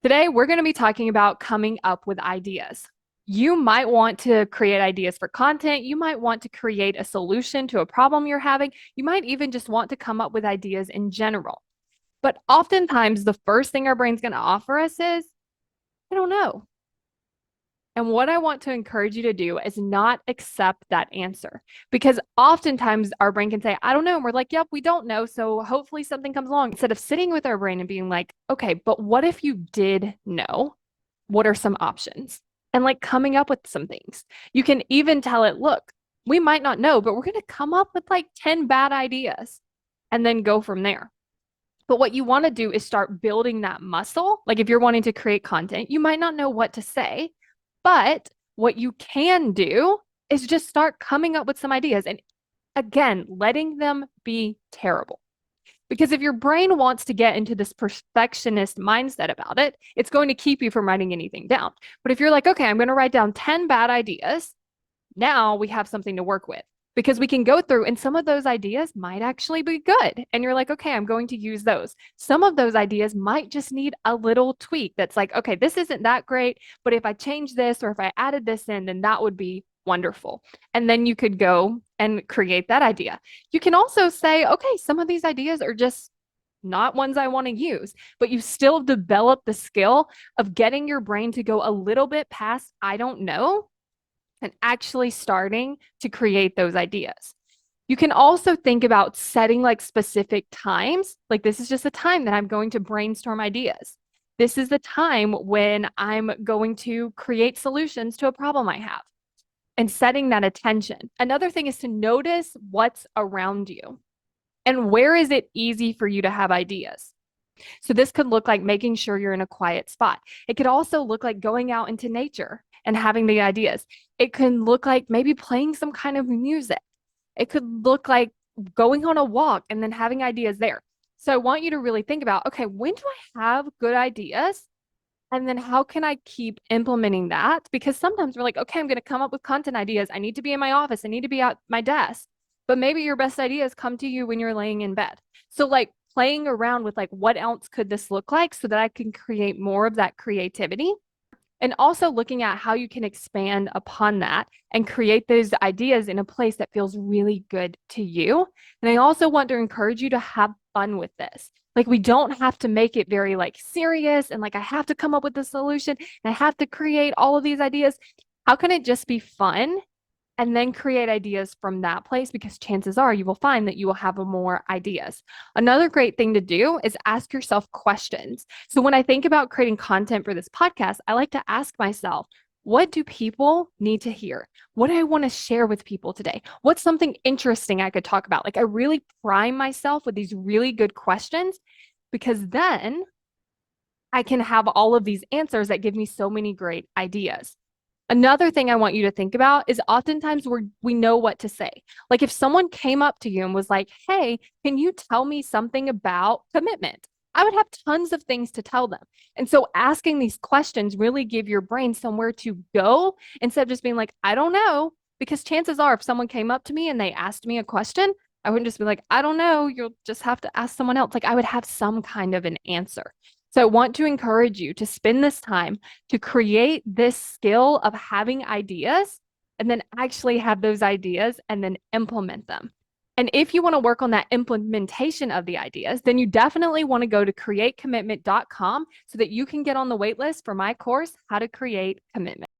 Today, we're going to be talking about coming up with ideas. You might want to create ideas for content. You might want to create a solution to a problem you're having. You might even just want to come up with ideas in general. But oftentimes, the first thing our brain's going to offer us is, I don't know. And what I want to encourage you to do is not accept that answer because oftentimes our brain can say, I don't know. And we're like, yep, we don't know. So hopefully something comes along instead of sitting with our brain and being like, okay, but what if you did know? What are some options? And like coming up with some things. You can even tell it, look, we might not know, but we're going to come up with like 10 bad ideas and then go from there. But what you want to do is start building that muscle. Like if you're wanting to create content, you might not know what to say, but what you can do is just start coming up with some ideas and again, letting them be terrible. Because if your brain wants to get into this perfectionist mindset about it, it's going to keep you from writing anything down. But if you're like, okay, I'm going to write down 10 bad ideas, now we have something to work with because we can go through and some of those ideas might actually be good. And you're like, okay, I'm going to use those. Some of those ideas might just need a little tweak that's like, okay, this isn't that great, but if I change this or if I added this in, then that would be wonderful. And then you could go and create that idea. You can also say, okay, some of these ideas are just not ones I want to use, but you still develop the skill of getting your brain to go a little bit past, I don't know, and actually starting to create those ideas. You can also think about setting like specific times. Like, this is just a time that I'm going to brainstorm ideas. This is the time when I'm going to create solutions to a problem I have and setting that attention. Another thing is to notice what's around you and where is it easy for you to have ideas. So this could look like making sure you're in a quiet spot. It could also look like going out into nature and having the ideas. It can look like maybe playing some kind of music. It could look like going on a walk and then having ideas there. So I want you to really think about, okay, when do I have good ideas? And then how can I keep implementing that? Because sometimes we're like, okay, I'm going to come up with content ideas. I need to be in my office. I need to be at my desk. But maybe your best ideas come to you when you're laying in bed. So like playing around with like, what else could this look like so that I can create more of that creativity? And also looking at how you can expand upon that and create those ideas in a place that feels really good to you. And I also want to encourage you to have fun with this. Like we don't have to make it very like serious and like I have to come up with a solution and I have to create all of these ideas. How can it just be fun and then create ideas from that place because chances are you will find that you will have more ideas. Another great thing to do is ask yourself questions. So when I think about creating content for this podcast, I like to ask myself, what do people need to hear? What do I want to share with people today? What's something interesting I could talk about? Like I really prime myself with these really good questions because then I can have all of these answers that give me so many great ideas. Another thing I want you to think about is oftentimes we know what to say. Like if someone came up to you and was like, hey, can you tell me something about commitment? I would have tons of things to tell them. And so asking these questions really give your brain somewhere to go instead of just being like, I don't know. Because chances are, if someone came up to me and they asked me a question, I wouldn't just be like, I don't know. You'll just have to ask someone else. Like I would have some kind of an answer. So I want to encourage you to spend this time to create this skill of having ideas and then actually have those ideas and then implement them. And if you want to work on that implementation of the ideas, then you definitely want to go to createcommitment.com so that you can get on the wait list for my course, How to Create Commitment.